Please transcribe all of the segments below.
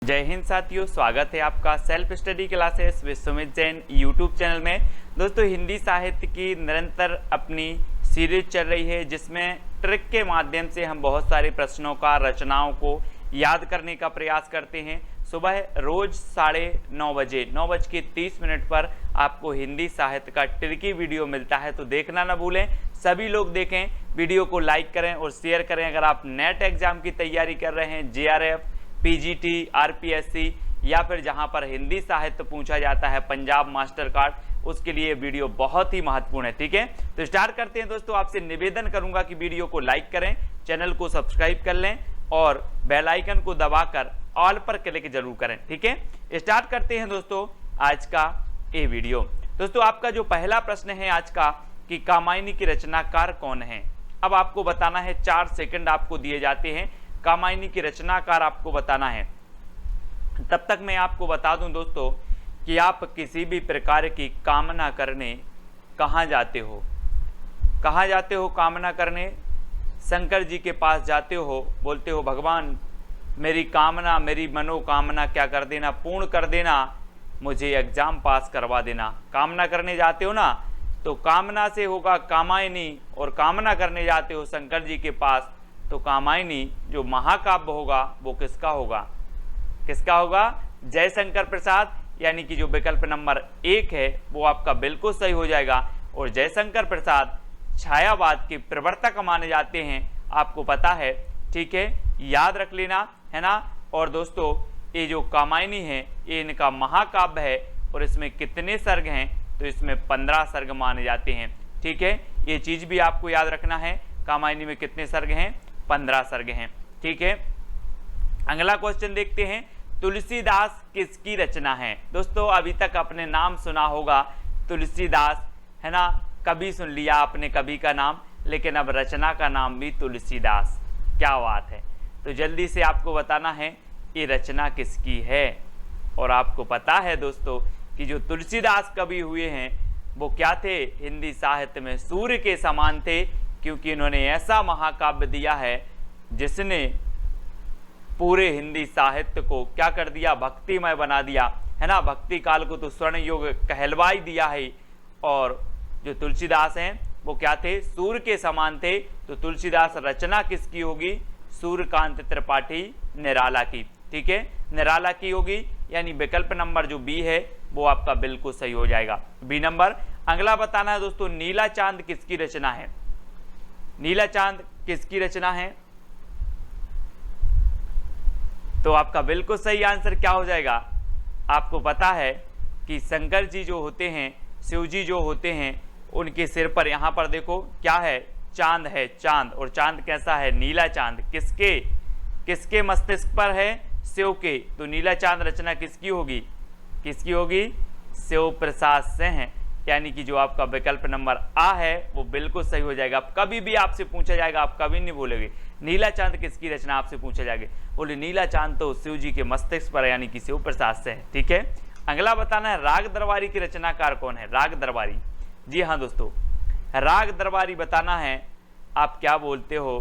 जय हिंद साथियों, स्वागत है आपका self study classes with Sumit Jain YouTube channel में। दोस्तों, हिंदी साहित्य की निरंतर अपनी सीरीज चल रही है जिसमें ट्रिक के माध्यम से हम बहुत सारे प्रश्नों का, रचनाओं को याद करने का प्रयास करते हैं। सुबह रोज 9:30 बजे 9:30 पर आपको हिंदी साहित्य का ट्रिकी वीडियो मिलता है, तो देखना ना भूलें। सभी लोग देखें, वीडियो को लाइक करें और शेयर करें। अगर आप नेट एग्जाम की तैयारी कर रहे हैं, JRF, PGT, RPSC या फिर जहां पर हिंदी साहित्य पूछा जाता है, पंजाब मास्टर कार्ड, उसके लिए वीडियो बहुत ही महत्वपूर्ण है। ठीक है, तो स्टार्ट करते हैं। दोस्तों, आपसे निवेदन करूंगा कि वीडियो को लाइक करें, चैनल को सब्सक्राइब कर लें और बेल आइकन को दबाकर ऑल पर क्लिक जरूर करें। ठीक है, स्टार्ट करते हैं दोस्तों आज का ये वीडियो। दोस्तों, आपका जो पहला प्रश्न है आज का कि कामायनी की रचनाकार कौन है। अब आपको बताना है, 4 सेकंड आपको दिए जाते हैं। कामायनी की रचनाकार आपको बताना है। तब तक मैं आपको बता दूं दोस्तों कि आप किसी भी प्रकार की कामना करने कहाँ जाते हो। कहाँ जाते हो कामना करने? शंकर जी के पास जाते हो, बोलते हो भगवान मेरी कामना, मेरी मनोकामना क्या कर देना, पूर्ण कर देना, मुझे एग्जाम पास करवा देना। कामना करने जाते हो ना, तो कामना से होगा कामायनी, और कामना करने जाते हो शंकर जी के पास, तो कामायनी जो महाकाव्य होगा वो किसका होगा? किसका होगा? जयशंकर प्रसाद, यानी कि जो विकल्प नंबर 1 है वो आपका बिल्कुल सही हो जाएगा। और जयशंकर प्रसाद छायावाद के प्रवर्तक माने जाते हैं, आपको पता है। ठीक है, याद रख लेना, है ना। और दोस्तों, ये जो कामायनी है ये इनका महाकाव्य है, और इसमें कितने सर्ग हैं? तो इसमें 15 सर्ग माने जाते हैं। ठीक है, ये चीज भी आपको याद रखना है। कामायनी में कितने सर्ग हैं? 15 सर्ग हैं। ठीक है, अगला क्वेश्चन देखते हैं। तुलसीदास किसकी रचना है? दोस्तों, अभी तक आपने नाम सुना होगा तुलसीदास, है ना। कवि सुन लिया आपने, कवि का नाम, लेकिन अब रचना का नाम भी तुलसीदास। क्या बात है। तो जल्दी से आपको बताना है ये रचना किसकी है। और आपको पता है दोस्तों कि जो तुलसीदास कवि हुए हैं वो क्या थे? हिंदी साहित्य में सूर्य के समान थे, क्योंकि इन्होंने ऐसा महाकाव्य दिया है जिसने पूरे हिंदी साहित्य को क्या कर दिया? भक्तिमय बना दिया, है ना। भक्ति काल को तो स्वर्ण युग कहलवा ही दिया है। और जो तुलसीदास हैं वो क्या थे? सूर्य के समान थे। तो तुलसीदास रचना किसकी होगी? सूर्यकांत त्रिपाठी निराला की। ठीक है, निराला की होगी, यानी विकल्प नंबर जो बी है वो आपका बिल्कुल सही हो जाएगा, बी नंबर। अगला बताना है दोस्तों, नीला चांद किसकी रचना है? नीला चांद किसकी रचना है? तो आपका बिल्कुल सही आंसर क्या हो जाएगा? आपको पता है कि शंकर जी जो होते हैं, शिव जी जो होते हैं, उनके सिर पर यहाँ पर देखो क्या है? चांद है, चांद। और चांद कैसा है? नीला चांद। किसके? किसके मस्तिष्क पर है? शिव के। तो नीला चांद रचना किसकी होगी? किसकी होगी? शिव प्रसाद से है, यानी कि जो आपका विकल्प नंबर आ है वो बिल्कुल सही हो जाएगा। कभी भी आपसे पूछा जाएगा, आप कभी नहीं बोलेंगे नीला चांद किसकी रचना, आपसे पूछा जाएगा बोले नीला चांद तो शिव जी के मस्तिष्क पर, यानी कि शिव प्रसाद से है। ठीक है, अगला बताना है, राग दरबारी की रचनाकार कौन है? राग दरबारी, जी हाँ दोस्तों, राग दरबारी बताना है। आप क्या बोलते हो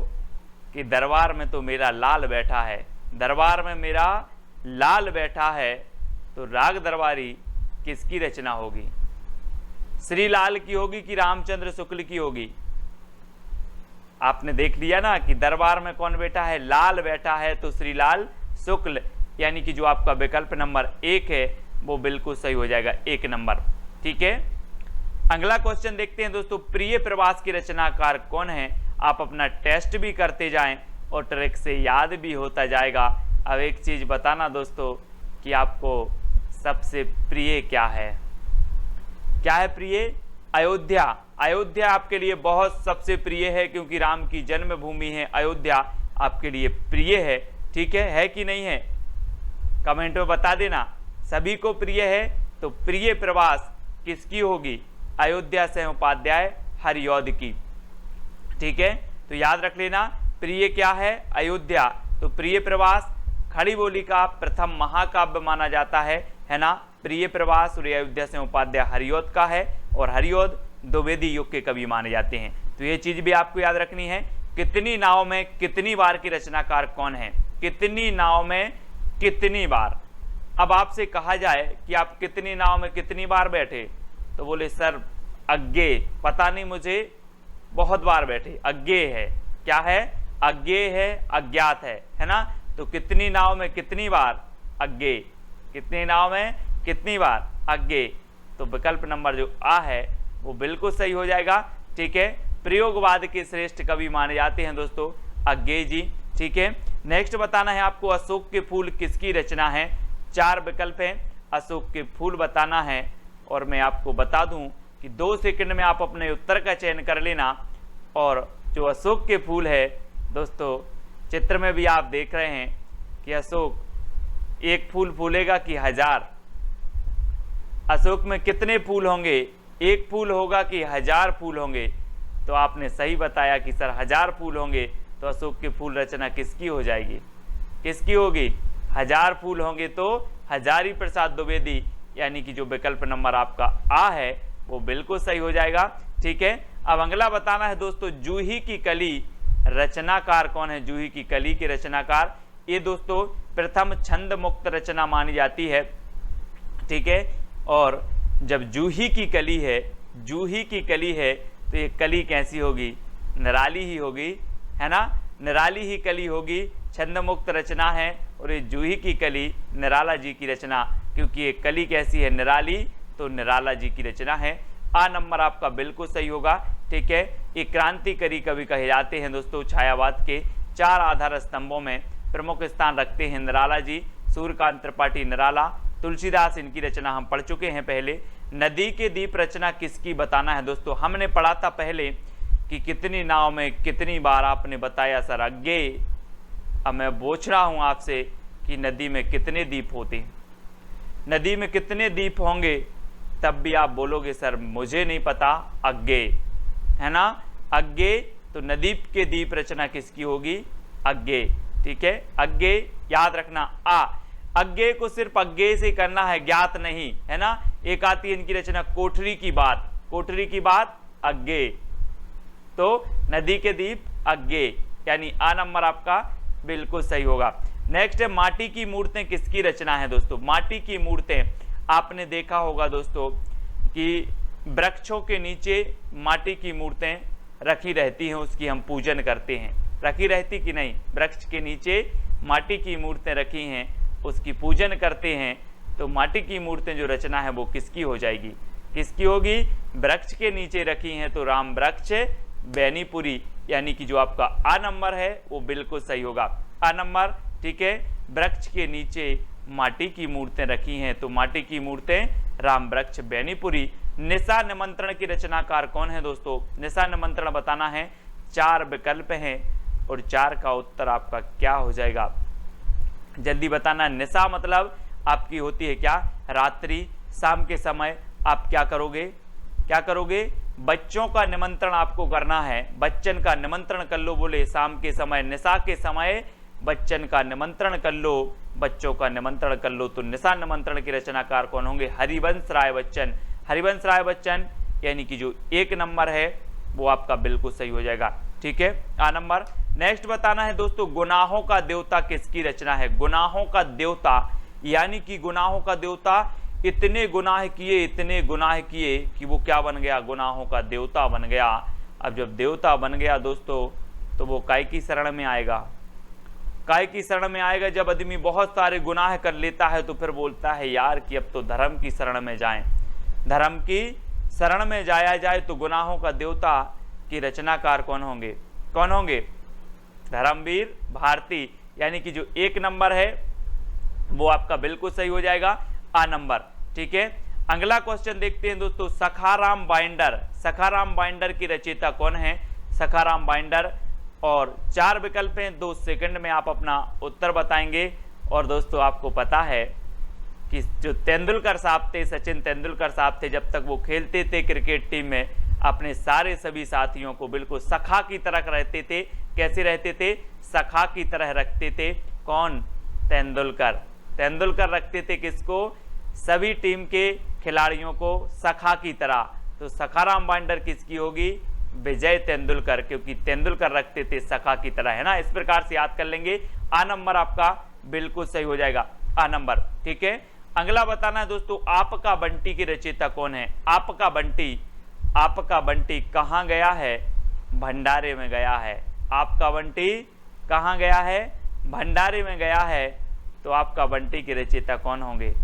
कि दरबार में तो मेरा लाल बैठा है, दरबार में मेरा लाल बैठा है, तो राग दरबारी किसकी रचना होगी? श्री लाल की होगी कि रामचंद्र शुक्ल की होगी? आपने देख लिया ना कि दरबार में कौन बैठा है? लाल बैठा है, तो श्री लाल शुक्ल, यानी कि जो आपका विकल्प नंबर 1 है वो बिल्कुल सही हो जाएगा, 1 नंबर। ठीक है, अगला क्वेश्चन देखते हैं दोस्तों, प्रिय प्रवास की रचनाकार कौन है? आप अपना टेस्ट भी करते जाएं और ट्रिक से याद भी होता जाएगा। अब एक चीज बताना दोस्तों कि आपको सबसे प्रिय क्या है? क्या है प्रिय? अयोध्या। अयोध्या आपके लिए बहुत सबसे प्रिय है, क्योंकि राम की जन्मभूमि है अयोध्या, आपके लिए प्रिय है। ठीक है कि नहीं है? कमेंट में बता देना। सभी को प्रिय है, तो प्रिय प्रवास किसकी होगी? अयोध्या से उपाध्याय हरिऔध की। ठीक है, तो याद रख लेना, प्रिय क्या है? अयोध्या। तो प्रिय प्रवास खड़ी बोली का प्रथम महाकाव्य माना जाता है ना। प्रिय प्रवास और अयोध्या से उपाध्याय हरिऔध का है, और हरिऔध द्विवेदी युग के कवि माने जाते हैं। तो ये चीज भी आपको याद रखनी है। कितनी नाव में कितनी बार की रचनाकार कौन है? कितनी नाव में कितनी बार। अब आपसे कहा जाए कि आप कितनी नाव में कितनी बार बैठे, तो बोले सर अज्ञेय, पता नहीं मुझे, बहुत बार बैठे। अज्ञेय है, क्या है? अज्ञेय है, अज्ञात है ना। तो कितनी नाव में कितनी बार? अज्ञेय। कितनी नाव में कितनी बार? अज्ञेय। तो विकल्प नंबर जो आ है वो बिल्कुल सही हो जाएगा। ठीक है, प्रयोगवाद के श्रेष्ठ कवि माने जाते हैं दोस्तों अज्ञेय जी। ठीक है, नेक्स्ट बताना है आपको अशोक के फूल किसकी रचना है। 4 विकल्प हैं, अशोक के फूल बताना है। और मैं आपको बता दूं कि 2 सेकंड में आप अपने उत्तर का चयन कर लेना। और जो अशोक के फूल है दोस्तों, चित्र में भी आप देख रहे हैं कि अशोक एक फूल फूलेगा कि 1000। अशोक में कितने फूल होंगे? एक फूल होगा कि 1000 फूल होंगे? तो आपने सही बताया कि सर 1000 फूल होंगे। तो अशोक की फूल रचना किसकी हो जाएगी? किसकी होगी? 1000 फूल होंगे तो हजारी प्रसाद द्विवेदी, यानी कि जो विकल्प नंबर आपका आ है वो बिल्कुल सही हो जाएगा। ठीक है, अब अगला बताना है दोस्तों जूही की कली रचनाकार कौन है? जूही की कली के रचनाकार, ये दोस्तों प्रथम छंद मुक्त रचना मानी जाती है। ठीक है, और जब जूही की कली है, जूही की कली है, तो ये कली कैसी होगी? निराली ही होगी, है ना। निराली ही कली होगी, छंद मुक्त रचना है। और ये जूही की कली निराला जी की रचना, क्योंकि ये कली कैसी है? निराली, तो निराला जी की रचना है। आ नंबर आपका बिल्कुल सही होगा। ठीक है, ये क्रांतिकारी कवि कहे जाते हैं दोस्तों। छायावाद के 4 आधार स्तंभों में प्रमुख स्थान रखते हैं निराला जी। सूर्यकांत त्रिपाठी निराला, तुलसीदास, इनकी रचना हम पढ़ चुके हैं पहले। नदी के दीप रचना किसकी बताना है दोस्तों? हमने पढ़ा था पहले कि कितनी नाव में कितनी बार, आपने बताया सर अज्ञेय। अब मैं पूछ रहा हूं आपसे कि नदी में कितने दीप होते हैं? नदी में कितने दीप होंगे? तब भी आप बोलोगे सर मुझे नहीं पता, अज्ञेय, है ना। अज्ञेय, तो नदी के दीप रचना किसकी होगी? अज्ञेय। ठीक है, अज्ञेय याद रखना। आ अज्ञेय को सिर्फ अज्ञेय से करना है, ज्ञात नहीं, है ना। एक आती है इनकी रचना कोठरी की बात, कोठरी की बात अज्ञेय। तो नदी के दीप अज्ञेय, यानी आ नंबर आपका बिल्कुल सही होगा। नेक्स्ट है माटी की मूर्तें किसकी रचना है दोस्तों? माटी की मूर्तें आपने देखा होगा दोस्तों कि वृक्षों के नीचे माटी की मूर्तें रखी रहती हैं, उसकी हम पूजन करते हैं। रखी रहती कि नहीं? वृक्ष के नीचे माटी की मूर्तें रखी हैं, उसकी पूजन करते हैं। तो माटी की मूर्तें जो रचना है वो किसकी हो जाएगी? किसकी होगी? वृक्ष के नीचे रखी हैं, तो राम वृक्ष बैनीपुरी, यानी कि जो आपका आ नंबर है वो बिल्कुल सही होगा। आ नंबर, ठीक है, वृक्ष के नीचे माटी की मूर्तें रखी हैं, तो माटी की मूर्तें राम वृक्ष बैनीपुरी। निशा निमंत्रण की रचनाकार कौन है दोस्तों? निशा निमंत्रण बताना है। 4 विकल्प हैं और 4 का उत्तर आपका क्या हो जाएगा? जल्दी बताना। निशा मतलब आपकी होती है क्या? रात्रि, शाम के समय आप क्या करोगे? क्या करोगे? बच्चों का निमंत्रण आपको करना है। बच्चन का निमंत्रण कर लो, बोले शाम के समय, निशा के समय बच्चन का निमंत्रण कर लो, बच्चों का निमंत्रण कर लो। तो निशा निमंत्रण के रचनाकार कौन होंगे? हरिवंश राय बच्चन। हरिवंश राय बच्चन, यानी कि जो 1 नंबर है वो आपका बिल्कुल सही हो जाएगा। ठीक है, आ नंबर। नेक्स्ट बताना है दोस्तों गुनाहों का देवता किसकी रचना है? गुनाहों का देवता, यानी कि गुनाहों का देवता इतने गुनाह किए, इतने गुनाह किए कि वो क्या बन गया? गुनाहों का देवता बन गया। अब जब देवता बन गया दोस्तों, तो वो काय की शरण में आएगा? काय की शरण में आएगा जब आदमी बहुत सारे गुनाह कर लेता है, तो फिर बोलता है यार कि अब तो धर्म की शरण में जाएं। धर्म की शरण में जाया जाए, तो गुनाहों का देवता की रचनाकार कौन होंगे? कौन होंगे? धर्मवीर भारती, यानी कि जो 1 नंबर है वो आपका बिल्कुल सही हो जाएगा, आ नंबर। ठीक है, अगला क्वेश्चन देखते हैं दोस्तों। सखाराम बाइंडर, सखाराम बाइंडर की रचयिता कौन है? सखाराम बाइंडर, और 4 विकल्प हैं, 2 सेकंड में आप अपना उत्तर बताएंगे। और दोस्तों आपको पता है कि जो तेंदुलकर साहब थे, सचिन तेंदुलकर साहब थे, जब तक वो खेलते थे क्रिकेट टीम में, अपने सारे सभी साथियों को बिल्कुल सखा की तरह रहते थे। कैसे रहते थे? सखा की तरह रखते थे। कौन? तेंदुलकर। तेंदुलकर रखते थे किसको? सभी टीम के खिलाड़ियों को सखा की तरह। तो सखाराम बाइंडर किसकी होगी? विजय तेंदुलकर, क्योंकि तेंदुलकर रखते थे सखा की तरह, है ना। इस प्रकार से याद कर लेंगे। आ नंबर आपका बिल्कुल सही हो जाएगा आ नंबर। ठीक है, अगला बताना है दोस्तों, आपका बंटी की रचयिता कौन है? आपका बंटी कहाँ गया है? भंडारे में गया है। आपका बंटी कहाँ गया है? भंडारे में गया है। तो आपका बंटी के रचयिता कौन होंगे?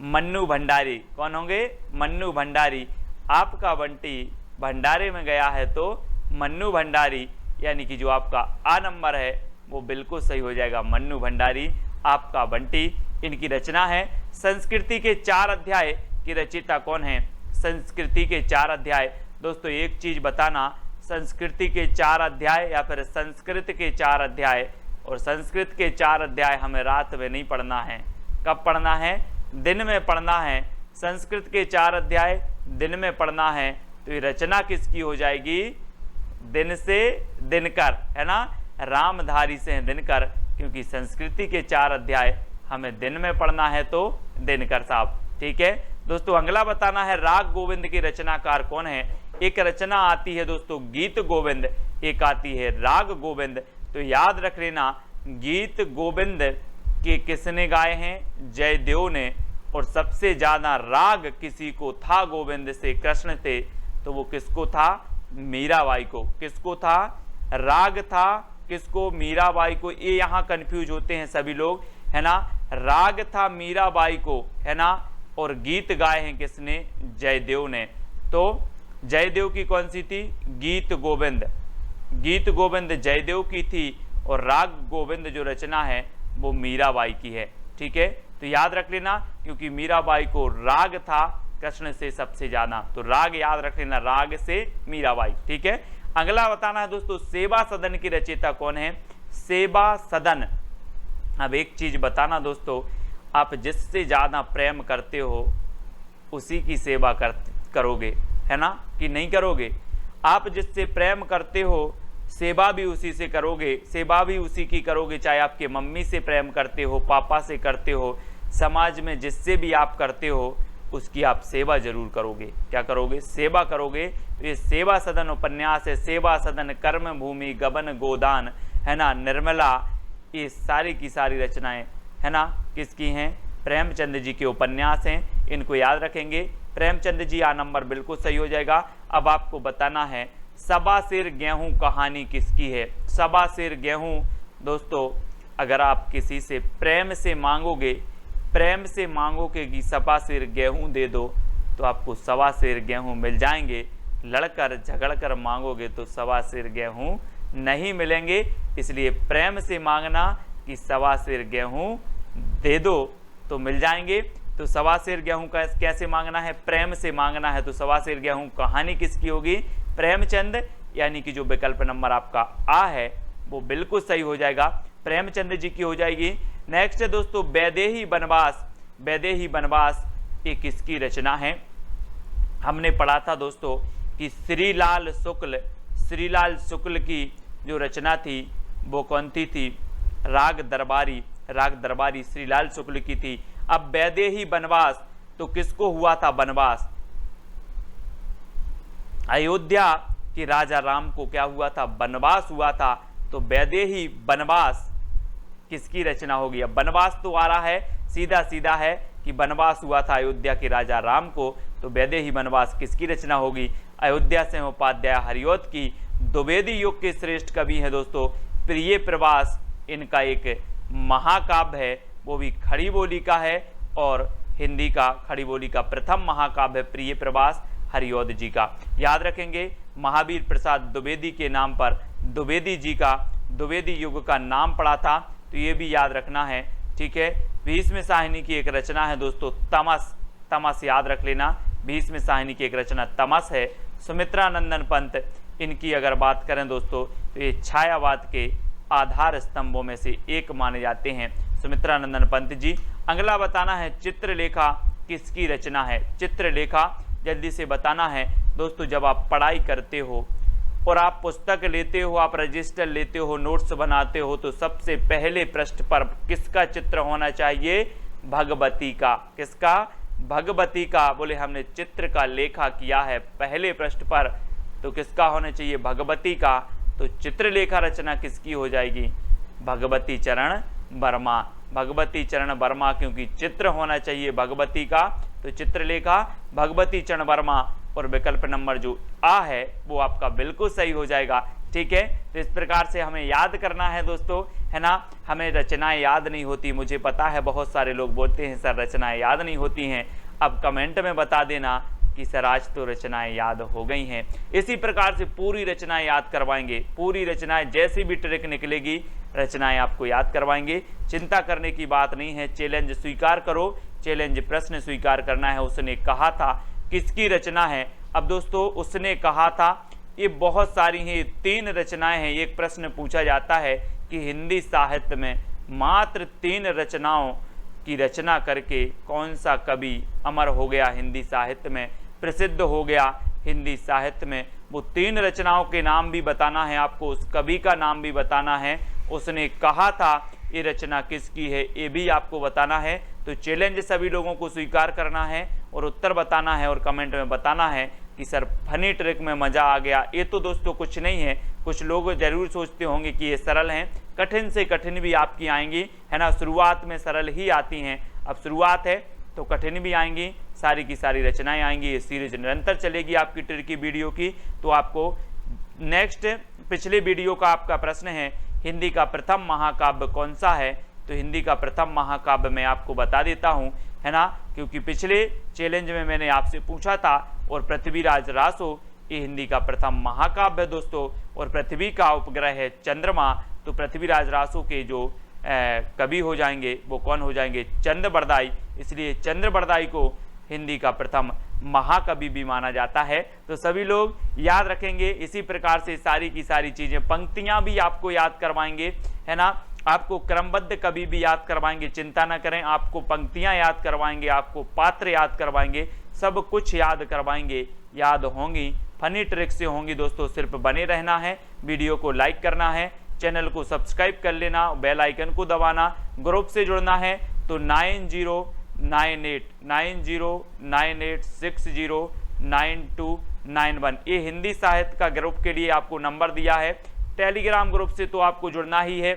मन्नू भंडारी। कौन होंगे? मन्नू भंडारी। आपका बंटी भंडारे में गया है तो मन्नू भंडारी, यानी कि जो आपका आ नंबर है वो बिल्कुल सही हो जाएगा, मन्नू भंडारी आपका बंटी। इनकी रचना है संस्कृति के 4 अध्याय की रचयिता कौन है? संस्कृति के 4 अध्याय। दोस्तों एक चीज बताना, संस्कृति के 4 अध्याय या फिर संस्कृत के 4 अध्याय, और संस्कृत के 4 अध्याय हमें रात में नहीं पढ़ना है। कब पढ़ना है? दिन में पढ़ना है। संस्कृत के 4 अध्याय दिन में पढ़ना है। तो ये रचना किसकी हो जाएगी? दिन से दिनकर, है ना, रामधारी से दिनकर, क्योंकि संस्कृति के 4 अध्याय हमें दिन में पढ़ना है तो दिनकर साहब। ठीक है दोस्तों, अगला बताना है राग गोविंद की रचनाकार कौन है? एक रचना आती है दोस्तों गीत गोविंद, एक आती है राग गोविंद। तो याद रख लेना, गीत गोविंद के किसने गाए हैं? जयदेव ने। और सबसे ज्यादा राग किसी को था गोविंद से, कृष्ण थे, तो वो किसको था? मीराबाई को। किसको था? राग था किसको? मीराबाई को। ये यहाँ कंफ्यूज होते हैं सभी लोग, है ना। राग था मीराबाई को, है ना, और गीत गाए हैं किसने? जयदेव ने। तो जयदेव की कौन सी थी? गीत गोविंद। गीत गोविंद जयदेव की थी और राग गोविंद जो रचना है वो मीराबाई की है। ठीक है, तो याद रख लेना, क्योंकि मीराबाई को राग था कृष्ण से सबसे ज्यादा, तो राग याद रख लेना, राग से मीराबाई। ठीक है, अगला बताना है दोस्तों सेवा सदन की रचयिता कौन है? सेवा सदन। अब एक चीज बताना दोस्तों, आप जिससे ज्यादा प्रेम करते हो उसी की सेवा करोगे, है ना, कि नहीं करोगे? आप जिससे प्रेम करते हो सेवा भी उसी से करोगे, सेवा भी उसी की करोगे, चाहे आपके मम्मी से प्रेम करते हो, पापा से करते हो, समाज में जिससे भी आप करते हो उसकी आप सेवा जरूर करोगे। क्या करोगे? सेवा करोगे। तो ये सेवा सदन उपन्यास है, सेवा सदन, कर्म भूमि, गबन गोदान, है ना, निर्मला, ये सारी की सारी रचनाएं, है ना, किसकी हैं? प्रेमचंद जी के उपन्यास हैं। इनको याद रखेंगे। प्रेमचंद जी आ नंबर बिल्कुल सही हो जाएगा। अब आपको बताना है सबा सिर गेहूं कहानी किसकी है? सबा सिर गेहूं दोस्तों, अगर आप किसी से प्रेम से मांगोगे कि सबा सिर गेहूं दे दो, तो आपको सवा सिर गेहूं मिल जाएंगे। लड़कर झगड़कर मांगोगे तो सवा सिर गेहूं नहीं मिलेंगे। इसलिए प्रेम से मांगना कि सवा सिर गेहूं दे दो तो मिल जाएंगे। तो सवा सिर गेहूं का कैसे मांगना है? प्रेम से मांगना है। तो सवा सिर गेहूं कहानी किसकी होगी? प्रेमचंद, यानी कि जो विकल्प नंबर आपका आ है वो बिल्कुल सही हो जाएगा, प्रेमचंद जी की हो जाएगी। नेक्स्ट है दोस्तों वैदेही वनवास। वैदेही वनवास ये किसकी रचना है? हमने पढ़ा था दोस्तों कि श्रीलाल शुक्ल की जो रचना थी वो कौन थी? राग दरबारी श्रीलाल शुक्ल की थी। अब वैदेही वनवास तो किसको हुआ था वनवास? अयोध्या के राजा राम को क्या हुआ था? वनवास हुआ था। तो वैदेही वनवास किसकी रचना होगी? अब वनवास तो आ रहा है, सीधा सीधा है कि वनवास हुआ था अयोध्या के राजा राम को, तो वैदेही वनवास किसकी रचना होगी? अयोध्या से उपाध्याय हरिऔध की। द्विवेदी युग के श्रेष्ठ कवि हैं दोस्तों प्रिय प्रवास, इनका एक महाकाव्य है, वो भी खड़ी बोली का है और हिंदी का खड़ी बोली का प्रथम महाकाव्य है प्रिय प्रवास हरिऔध जी का। याद रखेंगे महावीर प्रसाद द्विवेदी के नाम पर द्विवेदी जी का द्विवेदी युग का नाम पड़ा था, तो ये भी याद रखना है। ठीक है, भीष्म साहिनी की एक रचना है दोस्तों तमस याद रख लेना, भीष्म साहिनी की एक रचना तमस है। सुमित्रा नंदन पंत, इनकी अगर बात करें दोस्तों तो ये छायावाद के आधार स्तंभों में से एक माने जाते हैं सुमित्रा नंदन पंत जी। अगला बताना है चित्रलेखा किसकी रचना है? चित्रलेखा जल्दी से बताना है दोस्तों। जब आप पढ़ाई करते हो और आप पुस्तक लेते हो, आप रजिस्टर लेते हो, नोट्स बनाते हो, तो सबसे पहले पृष्ठ पर किसका चित्र होना चाहिए? भगवती का। किसका? भगवती का। बोले हमने चित्र का लेखा किया है पहले पृष्ठ पर, तो किसका होना चाहिए? भगवती का। तो चित्रलेखा रचना किसकी हो जाएगी? भगवती चरण वर्मा, भगवती चरण वर्मा, क्योंकि चित्र होना चाहिए भगवती का, तो चित्रलेखा भगवती चरण वर्मा, और विकल्प नंबर जो आ है वो आपका बिल्कुल सही हो जाएगा। ठीक है, तो इस प्रकार से हमें याद करना है दोस्तों, है ना। हमें रचनाएं याद नहीं होती, मुझे पता है बहुत सारे लोग बोलते हैं सर रचनाएं याद नहीं होती हैं। अब कमेंट में बता देना कि सर आज तो रचनाएं याद हो गई हैं। इसी प्रकार से पूरी रचनाएं याद करवाएंगे, पूरी रचनाएं, जैसी भी ट्रिक निकलेगी रचनाएं आपको याद करवाएंगे। चिंता करने की बात नहीं है, चैलेंज स्वीकार करो, चैलेंज प्रश्न स्वीकार करना है। उसने कहा था किसकी रचना है? अब दोस्तों उसने कहा था, ये बहुत सारी हैं, 3 रचनाएं हैं। एक प्रश्न पूछा जाता है कि हिंदी साहित्य में मात्र 3 रचनाओं की रचना करके कौन सा कवि अमर हो गया, हिंदी साहित्य में प्रसिद्ध हो गया हिंदी साहित्य में। वो 3 रचनाओं के नाम भी बताना है आपको, उस कवि का नाम भी बताना है। उसने कहा था ये रचना किसकी है ये भी आपको बताना है। तो चैलेंज सभी लोगों को स्वीकार करना है और उत्तर बताना है और कमेंट में बताना है कि सर फनी ट्रिक में मज़ा आ गया। ये तो दोस्तों कुछ नहीं है, कुछ लोग जरूर सोचते होंगे कि ये सरल हैं, कठिन से कठिन भी आपकी आएंगी, है ना। शुरुआत में सरल ही आती हैं, अब शुरुआत है तो कठिन भी आएंगी, सारी की सारी रचनाएं आएंगी। ये सीरीज निरंतर चलेगी आपकी ट्रिक की वीडियो की। तो आपको नेक्स्ट पिछले वीडियो का आपका प्रश्न है हिंदी का प्रथम महाकाव्य कौन सा है? तो हिंदी का प्रथम महाकाव्य मैं आपको बता देता हूं, है ना, क्योंकि पिछले चैलेंज में मैंने आपसे पूछा था। और पृथ्वीराज रासो ये हिंदी का प्रथम महाकाव्य है दोस्तों, और पृथ्वी का उपग्रह है चंद्रमा। तो पृथ्वीराज रासो के जो कवि हो जाएंगे वो कौन हो जाएंगे? चंद्र बरदाई। इसलिए चंद्र बरदाई को हिंदी का प्रथम महाकवि भी माना जाता है। तो सभी लोग याद रखेंगे। इसी प्रकार से सारी की सारी चीजें, पंक्तियां भी आपको याद करवाएंगे, है ना, आपको क्रमबद्ध कवि भी याद करवाएंगे, चिंता ना करें। आपको पंक्तियां याद करवाएंगे, आपको पात्र याद करवाएंगे, सब कुछ याद करवाएंगे, याद होंगी, फनी ट्रिक से होंगी दोस्तों। सिर्फ बने रहना है, वीडियो को लाइक करना है, चैनल को सब्सक्राइब कर लेना, बेल आइकन को दबाना। ग्रुप से जुड़ना है तो 9098609291 ये हिंदी साहित्य का ग्रुप के लिए आपको नंबर दिया है। टेलीग्राम ग्रुप से तो आपको जुड़ना ही है।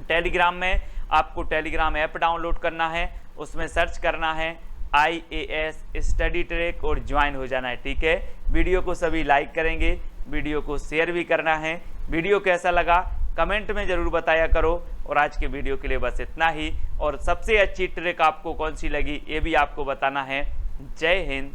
टेलीग्राम में आपको टेलीग्राम ऐप डाउनलोड करना है, उसमें सर्च करना है IAS स्टडी ट्रैक और ज्वाइन हो जाना है। ठीक है, वीडियो को सभी लाइक करेंगे, वीडियो को शेयर भी करना है। वीडियो कैसा लगा कमेंट में जरूर बताया करो। और आज के वीडियो के लिए बस इतना ही। और सबसे अच्छी ट्रिक आपको कौन सी लगी ये भी आपको बताना है। जय हिंद।